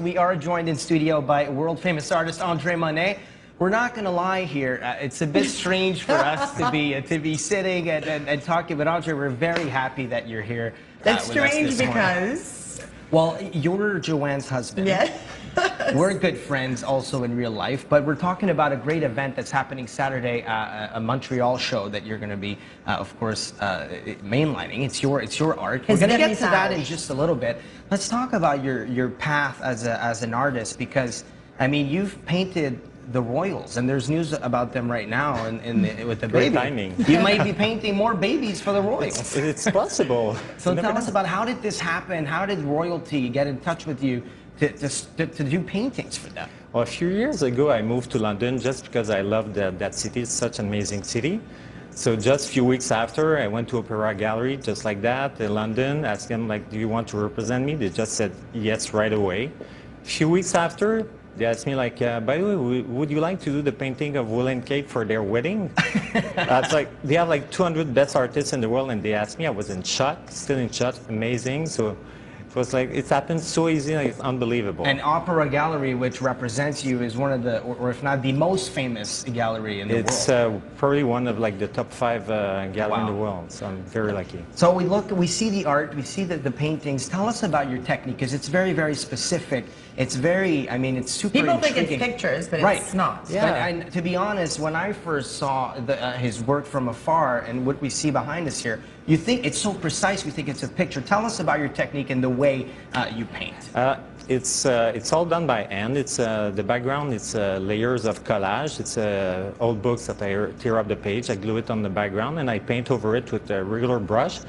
We are joined in studio by world-famous artist André Monet. We're not going to lie here. It's a bit strange for us to be sitting and talking, but André, we're very happy that you're here. That's strange because... Well, you're Joanne's husband. Yes. We're good friends also in real life, but we're talking about a great event that's happening Saturday, a Montreal show that you're going to be, of course, mainlining. It's your art. We're going to get to that in just a little bit. Let's talk about your path as an artist, because, I mean, you've painted the royals, and there's news about them right now with the baby. Great timing. You might be painting more babies for the royals. It's possible. So tell us about, how did this happen? How did royalty get in touch with you to do paintings for them? Well, a few years ago, I moved to London just because I loved that city. It's such an amazing city. So just a few weeks after, I went to Opera Gallery, just like that, in London, asked them, like, do you want to represent me? They just said yes right away. A few weeks after, they asked me, like, by the way, would you like to do the painting of Will and Kate for their wedding? It's like, they have like 200 best artists in the world, and they asked me. I was in shock, still in shock, amazing. So it was like, it happened so easy, like, it's unbelievable. And Opera Gallery, which represents you, is one of the, or if not the most famous gallery in the world. It's probably one of like the top 5 gallery in the world, so I'm very lucky. So we see the art, we see the paintings. Tell us about your technique, because it's very, very specific. It's very, I mean, it's super People intriguing. think it's pictures, but right. it's not. Yeah. And to be honest, when I first saw his work from afar and what we see behind us here, you think it's so precise, we think it's a picture. Tell us about your technique and the way you paint. It's all done by hand. It's the background. It's layers of collage. It's old books that I tear up the page. I glue it on the background and I paint over it with a regular brush.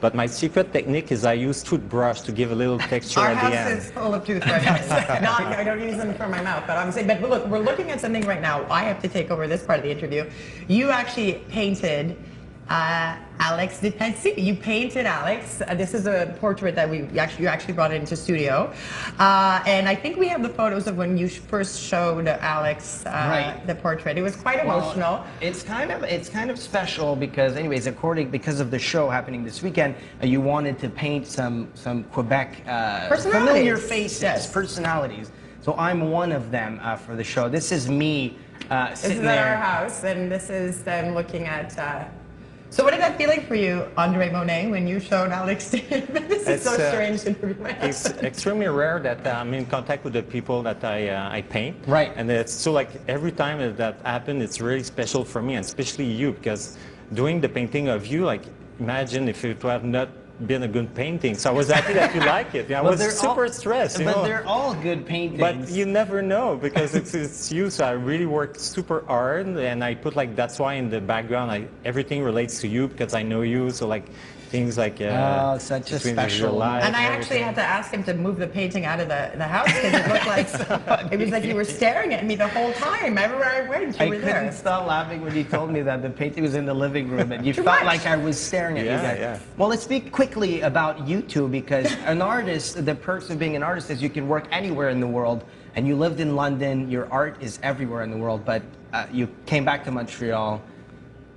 But my secret technique is I use toothbrush to give a little texture at the end. Our house is full of toothbrushes. I don't use them for my mouth, but I'm saying. But look, we're looking at something right now. I have to take over this part of the interview. You actually painted Alex de Patsy. You painted Alex. This is a portrait that you actually brought into studio, and I think we have the photos of when you first showed Alex the portrait. It was quite emotional. Well, it's kind of special because, anyways, because of the show happening this weekend, you wanted to paint some Quebec familiar faces, personalities. So I'm one of them for the show. This is me sitting there. This is at our house, and this is them looking at. So what did that feeling for you, André Monet, when you showed Alex? This is so strange to interview. It's extremely rare that I'm in contact with the people that I paint. Right. And it's so, like, every time that happens, it's really special for me, and especially you, because doing the painting of you, like, imagine if it would have not been a good painting. So I was happy that you like it. I was super stressed. But they're all good paintings. But you never know, because it's you. So I really worked super hard, and I put, like, that's why in the background, everything relates to you because I know you. So, like, things like such a special life. And I actually had to ask him to move the painting out of the house because it looked like it was like you were staring at me the whole time. Everywhere I went, you were there. I couldn't stop laughing when you told me that the painting was in the living room and you felt like I was staring at you guys. Yeah. Well, let's speak quickly about you two, because an artist, the perks of being an artist is you can work anywhere in the world. And you lived in London. Your art is everywhere in the world, but you came back to Montreal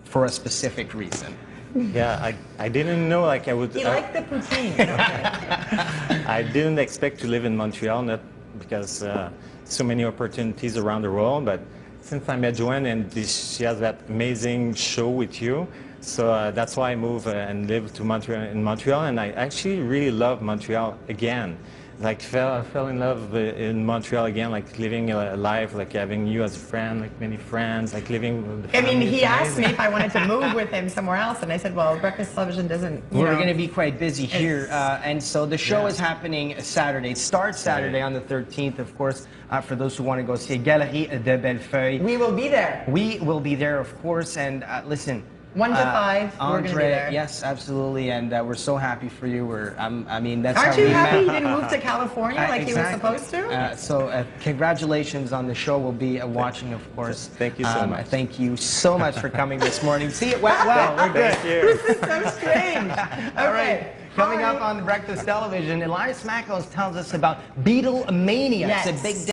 for a specific reason. Yeah, I didn't know, like, I would. He liked the poutine. I didn't expect to live in Montreal, not because so many opportunities around the world, but since I met Joanne and she has that amazing show with you, so that's why I moved and lived in Montreal, and I actually really love Montreal again. Like, fell in love in Montreal again, like living a life, like having you as a friend, like many friends, like living with the family. I mean, he asked me if I wanted to move with him somewhere else, and I said, well, breakfast television doesn't, We're going to be quite busy here, and so the show is happening Saturday. It starts Saturday on the 13th, of course, for those who want to go see Galerie de Bellefeuille. We will be there. We will be there, of course, and listen, 1 to 5, André, we're going to be there. Yes, absolutely, and we're so happy for you. I mean, that's Aren't how you we happy met. you didn't move to California like you were supposed to? So congratulations on the show. We'll be watching, of course. Thank you so much. Thank you so much for coming this morning. See, it went well. We're good. Thank you. This is so strange. All right. Coming up on Breakfast Television, Elias Mackos tells us about Beatlemania. Yes. It's a big